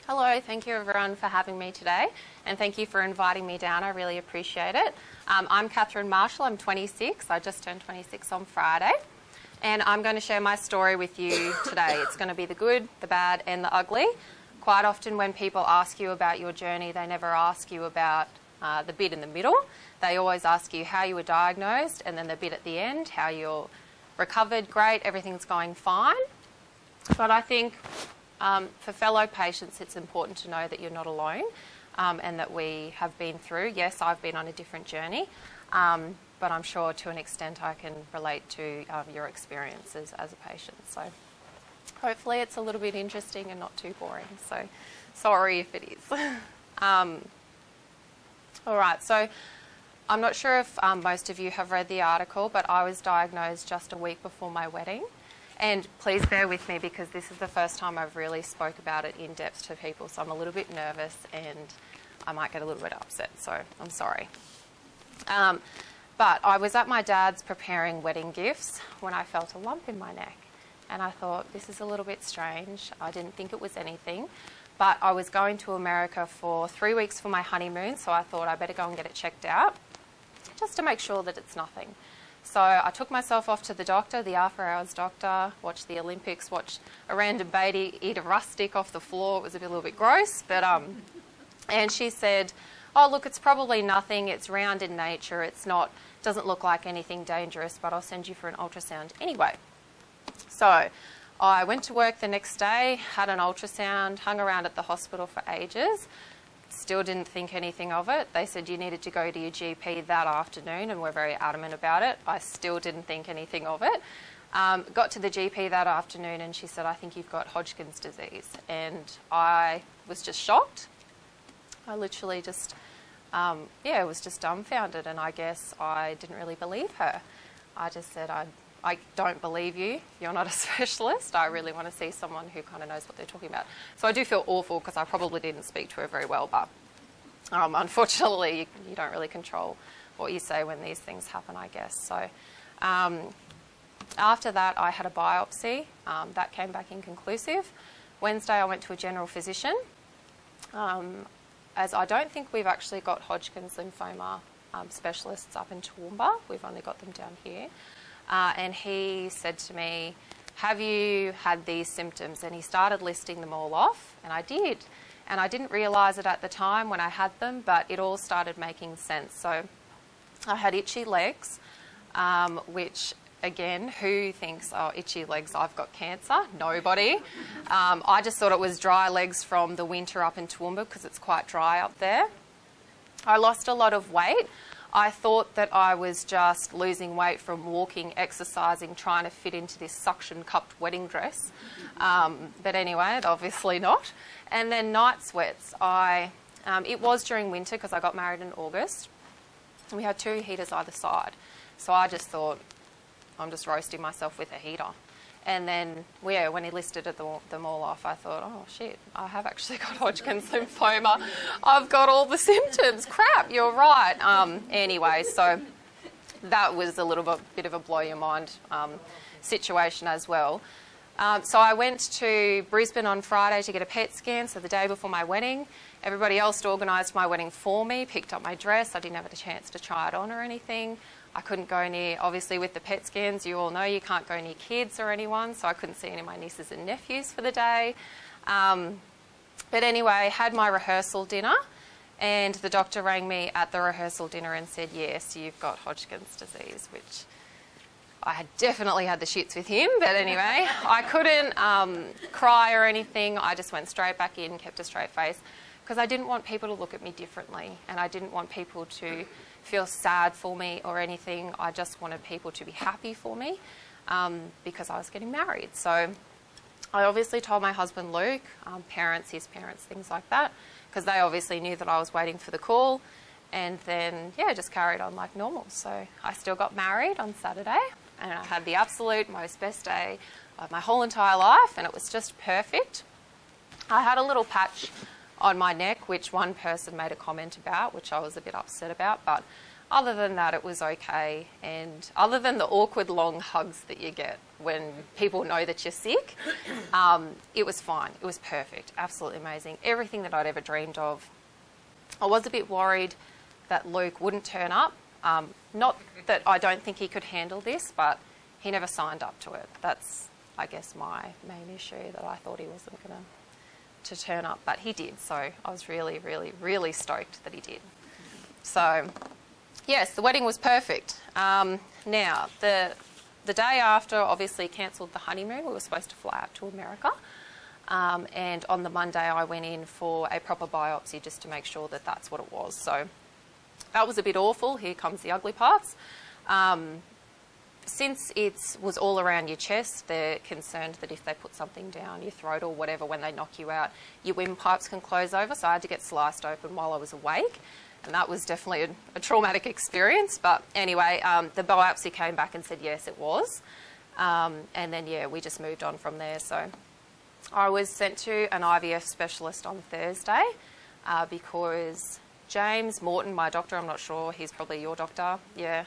Hello, thank you everyone for having me today, and thank you for inviting me down. I really appreciate it. I'm Katherine Marshall, I'm 26, I just turned 26 on Friday, and I'm going to share my story with you today. It's going to be the good, the bad and the ugly. Quite often when people ask you about your journey, they never ask you about the bit in the middle. They always ask you how you were diagnosed, and then the bit at the end, how you're recovered, great, everything's going fine. But I think for fellow patients, it's important to know that you're not alone and that we have been through. Yes, I've been on a different journey, but I'm sure to an extent I can relate to your experiences as a patient. So hopefully it's a little bit interesting and not too boring. So sorry if it is. All right, so I'm not sure if most of you have read the article, but I was diagnosed just a week before my wedding. And please bear with me because this is the first time I've really spoke about it in depth to people, so I'm a little bit nervous and I might get a little bit upset, so I'm sorry. But I was at my dad's preparing wedding gifts when I felt a lump in my neck. And I thought, this is a little bit strange. I didn't think it was anything. But I was going to America for 3 weeks for my honeymoon, so I thought I better go and get it checked out just to make sure that it's nothing. So I took myself off to the doctor, the after-hours doctor, watched the Olympics, watched a random baby eat a rust stick off the floor. It was a little bit gross, but and she said, oh, look, it's probably nothing. It's round in nature. It's not, doesn't look like anything dangerous, but I'll send you for an ultrasound anyway. So I went to work the next day, had an ultrasound, hung around at the hospital for ages. Still didn't think anything of it. They said you needed to go to your GP that afternoon and were very adamant about it. I still didn't think anything of it. Got to the GP that afternoon and she said, I think you've got Hodgkin's disease. And I was just shocked. I literally just, was just dumbfounded, and I guess I didn't really believe her. I just said, I don't believe you. You're not a specialist. I really want to see someone who kind of knows what they're talking about. So I do feel awful because I probably didn't speak to her very well, but unfortunately you don't really control what you say when these things happen, I guess. So after that I had a biopsy. That came back inconclusive. Wednesday I went to a general physician. As I don't think we've actually got Hodgkin's lymphoma specialists up in Toowoomba. We've only got them down here. And he said to me, have you had these symptoms? And he started listing them all off, and I did. And I didn't realise it at the time when I had them, but it all started making sense. So I had itchy legs, which, again, who thinks, oh, itchy legs, I've got cancer? Nobody. I just thought it was dry legs from the winter up in Toowoomba because it's quite dry up there. I lost a lot of weight. I thought that I was just losing weight from walking, exercising, trying to fit into this suction-cupped wedding dress. But anyway, obviously not. And then night sweats. It was during winter because I got married in August. And we had 2 heaters either side. So I just thought, I'm just roasting myself with a heater. And then, when he listed them all off, I thought, oh, shit, I have actually got Hodgkin's lymphoma. I've got all the symptoms. Crap, you're right. Anyway, so that was a little bit of a blow your mind situation as well. So I went to Brisbane on Friday to get a PET scan, so the day before my wedding. Everybody else organised my wedding for me, picked up my dress. I didn't have a chance to try it on or anything. I couldn't go near, obviously with the PET scans, you all know you can't go near kids or anyone, so I couldn't see any of my nieces and nephews for the day. But anyway, had my rehearsal dinner, and the doctor rang me at the rehearsal dinner and said, yes, you've got Hodgkin's disease, which I had definitely had the shits with him, but anyway, I couldn't cry or anything. I just went straight back in, kept a straight face, because I didn't want people to look at me differently, and I didn't want people to feel sad for me or anything. I just wanted people to be happy for me because I was getting married. So I obviously told my husband Luke, his parents, things like that, because they obviously knew that I was waiting for the call, and then, just carried on like normal. So I still got married on Saturday, and I had the absolute most best day of my whole entire life, and it was just perfect. I had a little patch on my neck, which one person made a comment about, which I was a bit upset about, but other than that, it was okay. And other than the awkward long hugs that you get when people know that you're sick, it was fine. It was perfect. Absolutely amazing. Everything that I'd ever dreamed of. I was a bit worried that Luke wouldn't turn up. Not that I don't think he could handle this, but he never signed up to it. That's, I guess, my main issue, that I thought he wasn't going to turn up, but he did. So I was really, really, really stoked that he did. So, yes, the wedding was perfect. Now, the day after, obviously cancelled the honeymoon. We were supposed to fly out to America. And on the Monday, I went in for a proper biopsy just to make sure that that's what it was. So that was a bit awful. Here comes the ugly parts. Since it was all around your chest, they're concerned that if they put something down your throat or whatever, when they knock you out, your windpipes can close over. So I had to get sliced open while I was awake. And that was definitely a traumatic experience. But anyway, the biopsy came back and said, yes, it was. And then, yeah, we just moved on from there. So I was sent to an IVF specialist on Thursday because James Morton, my doctor, I'm not sure, he's probably your doctor, yeah,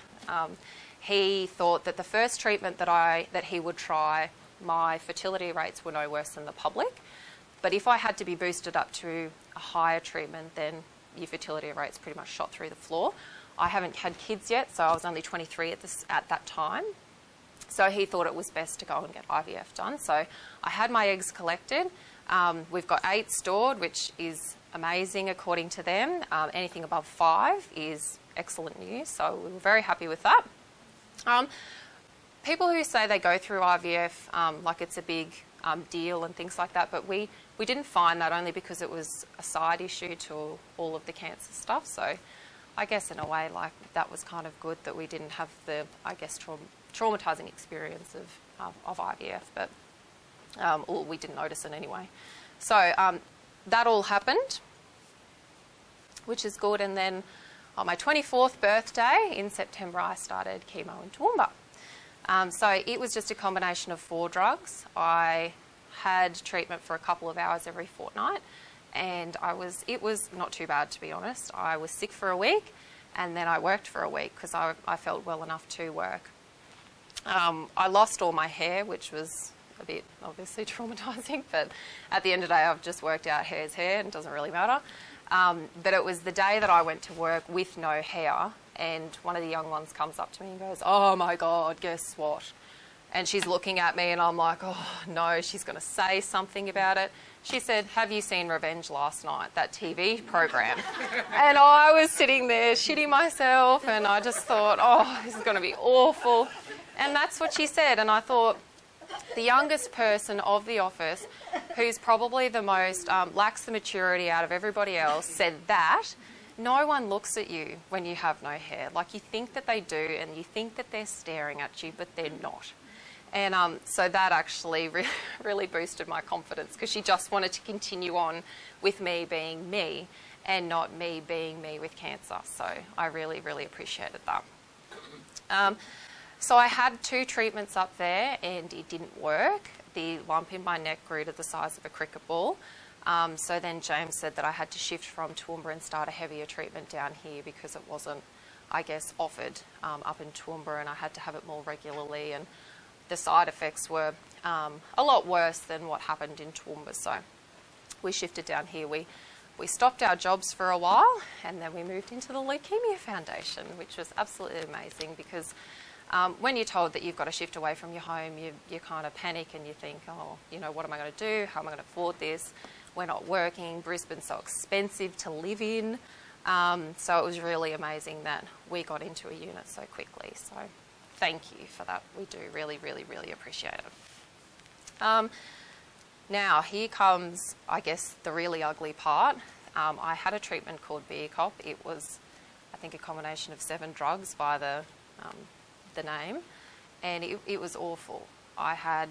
he thought that the first treatment that he would try, my fertility rates were no worse than the public. But if I had to be boosted up to a higher treatment, then your fertility rates pretty much shot through the floor. I haven't had kids yet, so I was only 23 at that time. So he thought it was best to go and get IVF done. So I had my eggs collected. We've got 8 stored, which is amazing according to them. Anything above 5 is excellent news. So we were very happy with that. People who say they go through IVF like it's a big deal and things like that, but we didn't find that, only because it was a side issue to all of the cancer stuff. So I guess in a way, like, that was kind of good that we didn't have the, I guess, traumatising experience of IVF, but or we didn't notice it anyway. So that all happened, which is good. And then on my 24th birthday in September, I started chemo in Toowoomba. So it was just a combination of 4 drugs. I had treatment for a couple of hours every fortnight, and it was not too bad, to be honest. I was sick for a week, and then I worked for a week because I felt well enough to work. I lost all my hair, which was a bit obviously traumatising, but at the end of the day, I've just worked out hair's hair and it doesn't really matter. But it was the day that I went to work with no hair, and one of the young ones comes up to me and goes, "Oh my God, guess what?" And she's looking at me and I'm like, oh no, she's going to say something about it. She said, "Have you seen Revenge last night, that TV program?" And I was sitting there shitting myself, and I just thought, oh, this is going to be awful. And that's what she said. And I thought, the youngest person of the office, who's probably the most, lacks the maturity out of everybody else, said that. No one looks at you when you have no hair. Like, you think that they do, and you think that they're staring at you, but they're not. And so that actually really boosted my confidence, because she just wanted to continue on with me being me and not me being me with cancer. So I really, really appreciated that. So I had 2 treatments up there and it didn't work. The lump in my neck grew to the size of a cricket ball. So then James said that I had to shift from Toowoomba and start a heavier treatment down here, because it wasn't, I guess, offered up in Toowoomba, and I had to have it more regularly. And the side effects were a lot worse than what happened in Toowoomba. So we shifted down here. We stopped our jobs for a while, and then we moved into the Leukaemia Foundation, which was absolutely amazing, because when you're told that you've got to shift away from your home, you kind of panic and you think, oh, you know, what am I going to do? How am I going to afford this? We're not working. Brisbane's so expensive to live in. So it was really amazing that we got into a unit so quickly. So thank you for that. We do really, really, really appreciate it. Now, here comes, I guess, the really ugly part. I had a treatment called BCOP. It was, I think, a combination of 7 drugs by the name, and it was awful. I had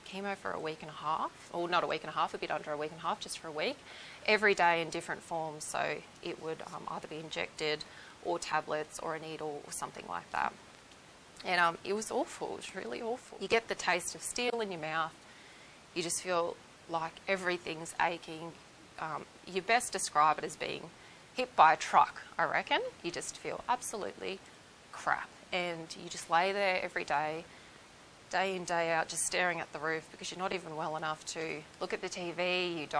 chemo for a week and a half, or not a week and a half, a bit under a week and a half, just for a week, every day in different forms. So it would either be injected or tablets or a needle or something like that. And it was awful. It was really awful. You get the taste of steel in your mouth. You just feel like everything's aching. You best describe it as being hit by a truck, I reckon. You just feel absolutely crap. And you just lay there every day in, day out, just staring at the roof because you're not even well enough to look at the TV.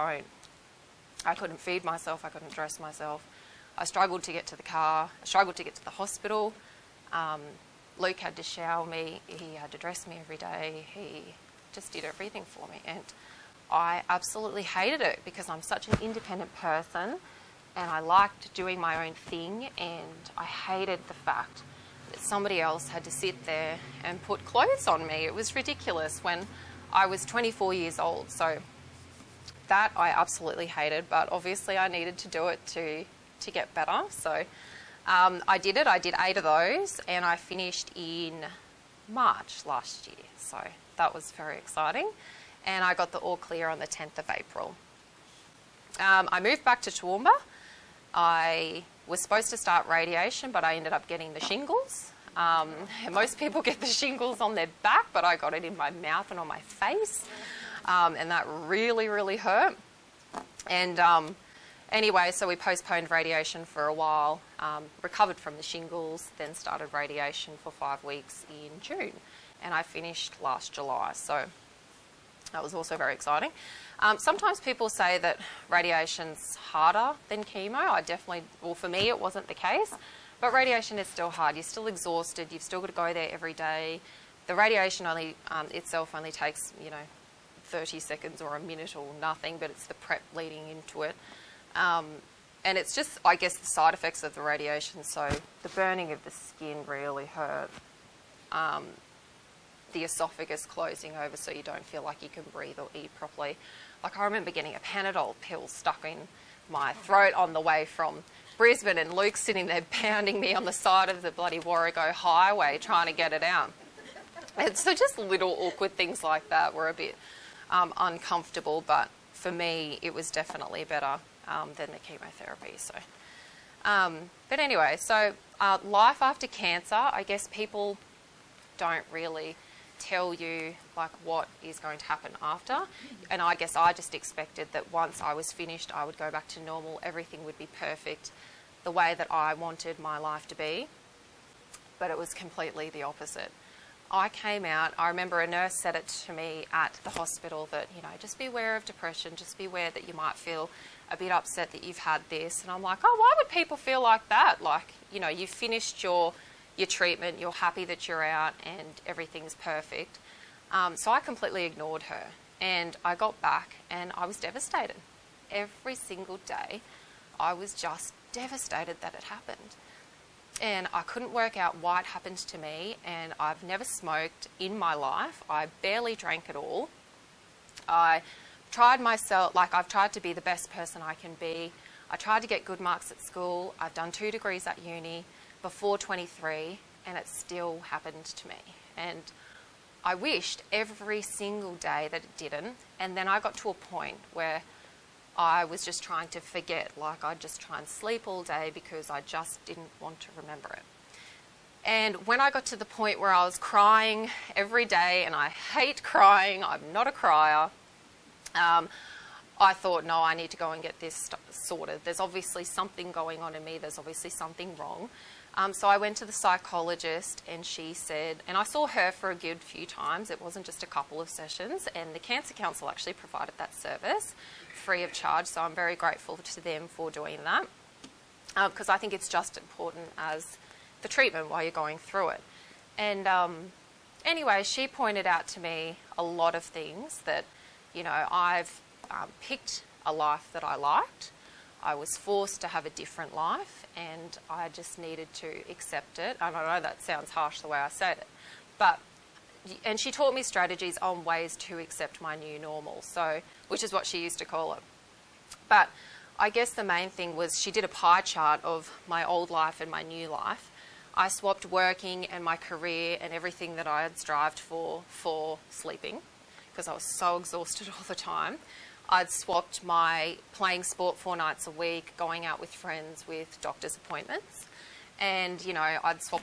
I couldn't feed myself, I couldn't dress myself. I struggled to get to the car, I struggled to get to the hospital. Luke had to shower me, he had to dress me every day, he just did everything for me. And I absolutely hated it because I'm such an independent person and I liked doing my own thing, and I hated the fact that somebody else had to sit there and put clothes on me. It was ridiculous when I was 24 years old. So that I absolutely hated, but obviously I needed to do it to get better. So I did it. I did 8 of those and I finished in March last year. So that was very exciting. And I got the all clear on the 10th of April. I moved back to Toowoomba. I was supposed to start radiation, but I ended up getting the shingles. Most people get the shingles on their back, but I got it in my mouth and on my face. And that really, really hurt. And anyway, so we postponed radiation for a while, recovered from the shingles, then started radiation for 5 weeks in June. And I finished last July. So that was also very exciting. Sometimes people say that radiation's harder than chemo. Well, for me, it wasn't the case. But radiation is still hard. You're still exhausted. You've still got to go there every day. The radiation itself only takes, 30 seconds or a minute or nothing, but it's the prep leading into it. And it's just, I guess, the side effects of the radiation. So the burning of the skin really hurt. The esophagus closing over so you don't feel like you can breathe or eat properly. Like I remember getting a Panadol pill stuck in my throat on the way from Brisbane, and Luke sitting there pounding me on the side of the bloody Warrego highway trying to get it out. And so just little awkward things like that were a bit uncomfortable, but for me it was definitely better than the chemotherapy. So, but anyway, so life after cancer, I guess people don't really tell you like what is going to happen after, and I guess I just expected that once I was finished I would go back to normal, everything would be perfect the way that I wanted my life to be, but it was completely the opposite. I came out, I remember a nurse said it to me at the hospital that, just be aware of depression, just be aware that you might feel a bit upset that you've had this, and I'm like, oh, why would people feel like that? Like, you've finished your treatment, you're happy that you're out and everything's perfect. So I completely ignored her, and I got back and I was devastated. Every single day I was just devastated that it happened. And I couldn't work out why it happened to me, and I've never smoked in my life. I barely drank at all. I tried myself, I've tried to be the best person I can be. I tried to get good marks at school. I've done 2 degrees at uni before 23, and it still happened to me. And I wished every single day that it didn't, and then I got to a point where I was just trying to forget, I'd just try and sleep all day because I just didn't want to remember it. And when I got to the point where I was crying every day, and I hate crying, I'm not a crier, I thought, no, I need to go and get this sorted. There's obviously something going on in me, there's obviously something wrong. So I went to the psychologist, and she said, and I saw her for a good few times, it wasn't just a couple of sessions, and the Cancer Council actually provided that service free of charge, so I'm very grateful to them for doing that, because I think it's just important as the treatment while you're going through it. And anyway, she pointed out to me a lot of things that, I've picked a life that I liked. I was forced to have a different life, and I just needed to accept it. And I know that sounds harsh the way I said it, and she taught me strategies on ways to accept my new normal, so, which is what she used to call it. But I guess the main thing was she did a pie chart of my old life and my new life. I swapped working and my career and everything that I had strived for sleeping, because I was so exhausted all the time. I'd swapped my playing sport 4 nights a week, going out with friends, with doctor's appointments. And, I'd swap,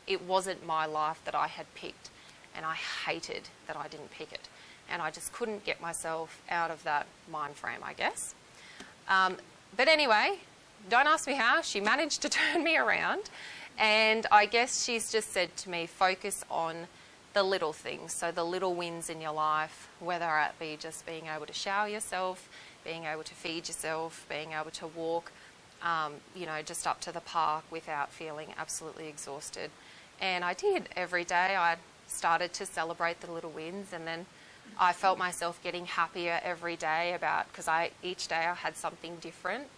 it wasn't my life that I had picked, and I hated that I didn't pick it. And I just couldn't get myself out of that mind frame, I guess. But anyway, don't ask me how, she managed to turn me around. And I guess she's just said to me, focus on the little things, so the little wins in your life, whether it be just being able to shower yourself, being able to feed yourself, being able to walk, you know, just up to the park without feeling absolutely exhausted. And I did. Every day I started to celebrate the little wins, and then I felt myself getting happier every day because each day I had something different.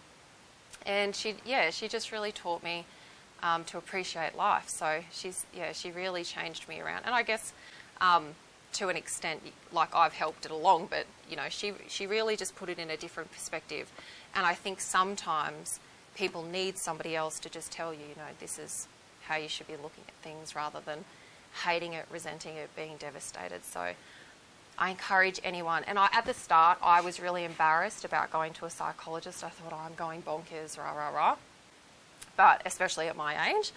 And she just really taught me to appreciate life. So she really changed me around. And I guess to an extent, like, I've helped it along, but you know, she really just put it in a different perspective. And I think sometimes people need somebody else to just tell you, you know, this is how you should be looking at things, rather than hating it, resenting it, being devastated. So I encourage anyone, and at the start I was really embarrassed about going to a psychologist. I thought, oh, I'm going bonkers, rah, rah, rah. But especially at my age.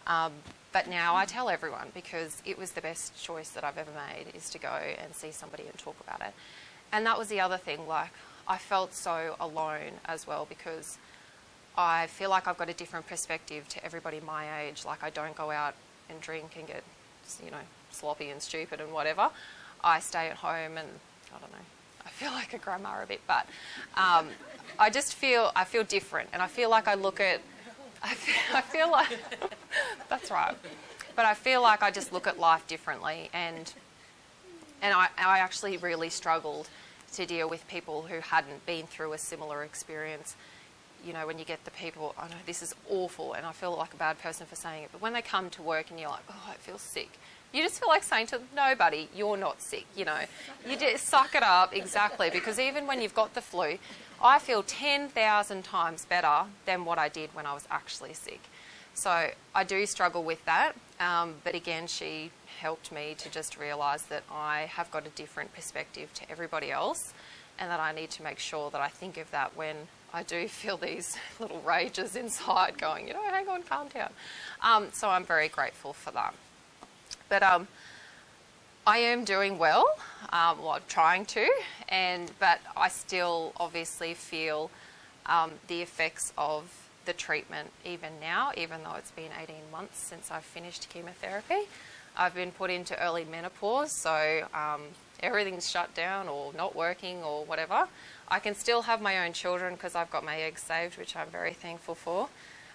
But now I tell everyone, because it was the best choice that I've ever made, is to go and see somebody and talk about it. And that was the other thing, like, I felt so alone as well, because I feel like I've got a different perspective to everybody my age. Like, I don't go out and drink and get, you know, sloppy and stupid and whatever. I stay at home and, I don't know, I feel like a grandma a bit, but I feel different, and I feel like I feel like, that's right, but I feel like I just look at life differently, and I actually really struggled to deal with people who hadn't been through a similar experience. You know, when you get the people, I know this is awful, and I feel like a bad person for saying it, but when they come to work and you're like, oh, I feel sick, you just feel like saying to them, nobody, you're not sick, you know. You just suck it up, exactly, because even when you've got the flu, I feel 10,000 times better than what I did when I was actually sick. So I do struggle with that, but again, she helped me to just realise that I have got a different perspective to everybody else, and that I need to make sure that I think of that when I do feel these little rages inside going, you know, hang on, calm down. So I'm very grateful for that. But I am doing well, well, I'm trying to, but I still obviously feel the effects of the treatment even now, even though it's been 18 months since I've finished chemotherapy. I've been put into early menopause, so everything's shut down or not working or whatever. I can still have my own children because I've got my eggs saved, which I'm very thankful for.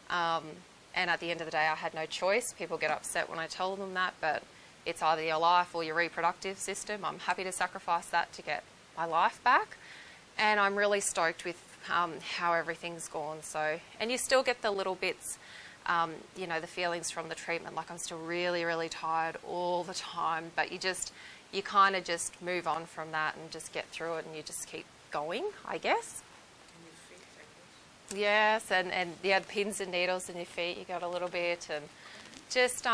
And at the end of the day, I had no choice. People get upset when I tell them that, but it's either your life or your reproductive system. I'm happy to sacrifice that to get my life back. And I'm really stoked with how everything's gone. So, and you still get the little bits, you know, the feelings from the treatment. Like, I'm still really, really tired all the time, but you kind of just move on from that and just get through it, and you just keep going, I guess. Yes, and yeah, the pins and needles in your feet, you got a little bit, and just,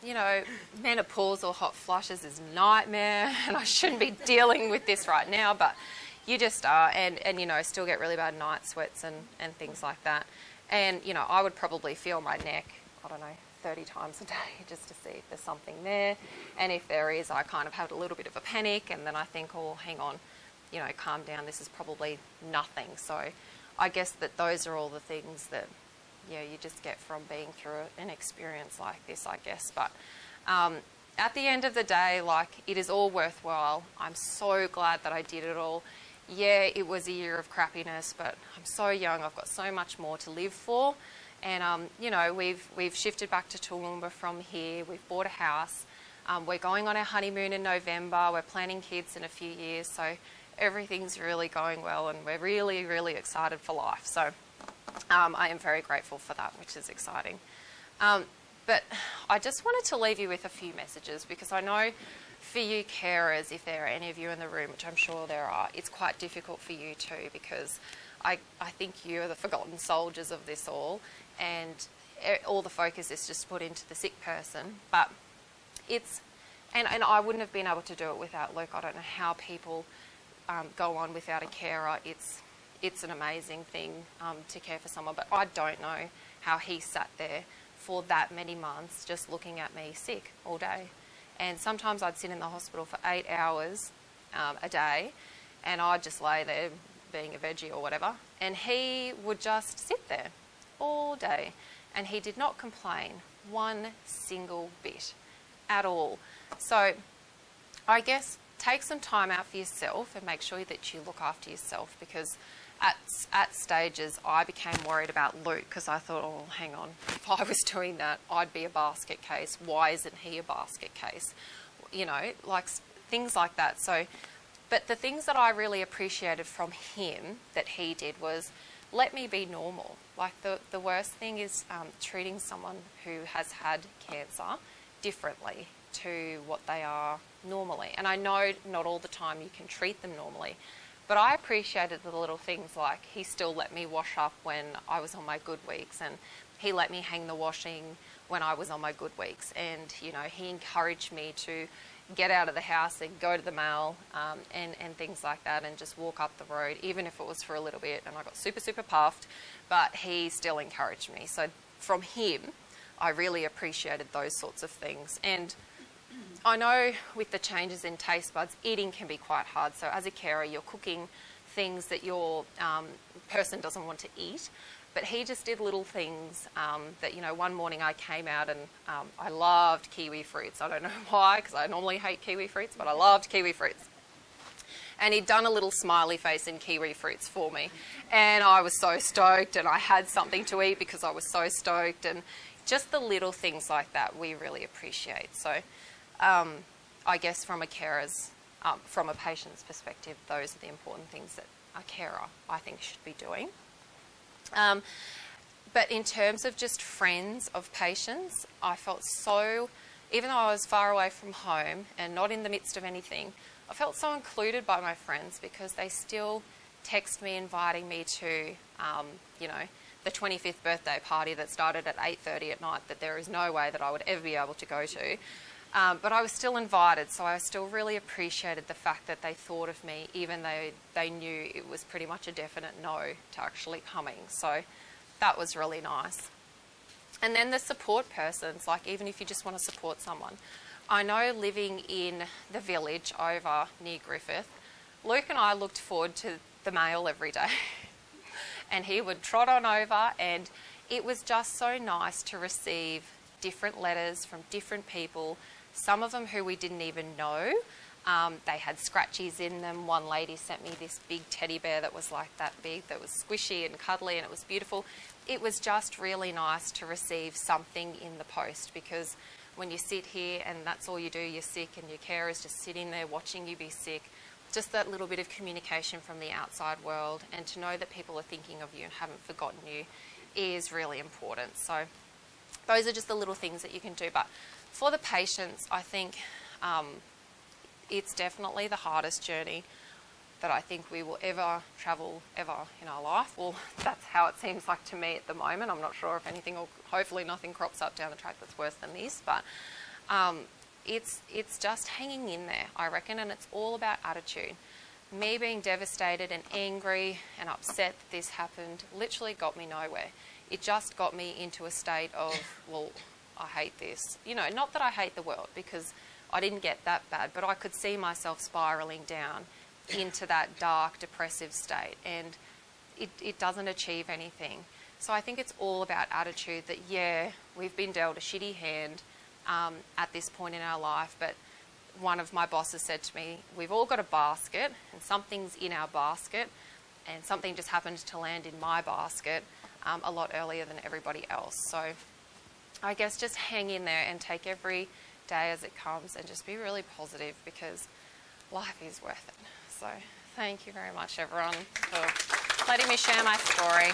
you know, menopausal hot flushes is a nightmare, and I shouldn't be dealing with this right now, but you just are, and you know, still get really bad night sweats and things like that. And, you know, I would probably feel my neck, I don't know, 30 times a day just to see if there's something there. And if there is, I kind of have a little bit of a panic, and then I think, oh, hang on, you know, calm down, this is probably nothing. So I guess that those are all the things that, yeah, you just get from being through an experience like this, I guess. But at the end of the day, like, it is all worthwhile. I'm so glad that I did it all. Yeah, it was a year of crappiness, but I'm so young. I've got so much more to live for. And, you know, we've shifted back to Toowoomba from here. We've bought a house. We're going on our honeymoon in November. We're planning kids in a few years. So everything's really going well, and we're really, really excited for life. So I am very grateful for that, which is exciting. But I just wanted to leave you with a few messages, because I know for you carers, if there are any of you in the room, which I'm sure there are, it's quite difficult for you too, because I think you are the forgotten soldiers of this all, and all the focus is just put into the sick person. But it's, and I wouldn't have been able to do it without Luke. I don't know how people go on without a carer. It's an amazing thing to care for someone, but I don't know how he sat there for that many months just looking at me sick all day. And sometimes I'd sit in the hospital for 8 hours a day, and I'd just lay there being a veggie or whatever, and he would just sit there all day, and he did not complain one single bit at all. So I guess take some time out for yourself and make sure that you look after yourself, because at stages I became worried about Luke, because I thought, oh, hang on, if I was doing that, I'd be a basket case. Why isn't he a basket case? You know, like things like that. So, but the things that I really appreciated from him that he did was let me be normal. Like the worst thing is treating someone who has had cancer differently to what they are normally. And I know not all the time you can treat them normally, but I appreciated the little things, like he still let me wash up when I was on my good weeks, and he let me hang the washing when I was on my good weeks, and you know, he encouraged me to get out of the house and go to the mail and things like that, and just walk up the road, even if it was for a little bit, and I got super puffed, but he still encouraged me. So from him, I really appreciated those sorts of things. And I know with the changes in taste buds, eating can be quite hard. So as a carer, you're cooking things that your person doesn't want to eat. But he just did little things that, you know, one morning I came out and I loved kiwi fruits. I don't know why, because I normally hate kiwi fruits, but I loved kiwi fruits. And he'd done a little smiley face in kiwi fruits for me. And I was so stoked, and I had something to eat because I was so stoked. And just the little things like that we really appreciate. So I guess from a carer's, from a patient's perspective, those are the important things that a carer, I think, should be doing. But in terms of just friends of patients, I felt so, even though I was far away from home and not in the midst of anything, I felt so included by my friends, because they still text me inviting me to, you know, the 25th birthday party that started at 8:30 at night that there is no way that I would ever be able to go to. But I was still invited, so I still really appreciated the fact that they thought of me, even though they knew it was pretty much a definite no to actually coming. So that was really nice. And then the support persons, like even if you just want to support someone. I know living in the village over near Griffith, Luke and I looked forward to the mail every day. And he would trot on over, and it was just so nice to receive different letters from different people, some of them who we didn't even know. They had scratchies in them. One lady sent me this big teddy bear that was like that big, that was squishy and cuddly, and it was beautiful. It was just really nice to receive something in the post, because when you sit here and that's all you do, you're sick, and your carer is just sitting there watching you be sick, just that little bit of communication from the outside world, and to know that people are thinking of you and haven't forgotten you, is really important. So those are just the little things that you can do. But for the patients, I think it's definitely the hardest journey that I think we will ever travel ever in our life. Well, that's how it seems like to me at the moment. I'm not sure if anything, or hopefully nothing crops up down the track that's worse than this, but it's just hanging in there, I reckon, and it's all about attitude. Me being devastated and angry and upset that this happened literally got me nowhere. It just got me into a state of, well, I hate this. You know, not that I hate the world, because I didn't get that bad, but I could see myself spiralling down into that dark, depressive state, and it doesn't achieve anything. So I think it's all about attitude, that, yeah, we've been dealt a shitty hand at this point in our life, but one of my bosses said to me, we've all got a basket, and something's in our basket, and something just happened to land in my basket a lot earlier than everybody else. So I guess just hang in there and take every day as it comes, and just be really positive, because life is worth it. So thank you very much, everyone, for letting me share my story.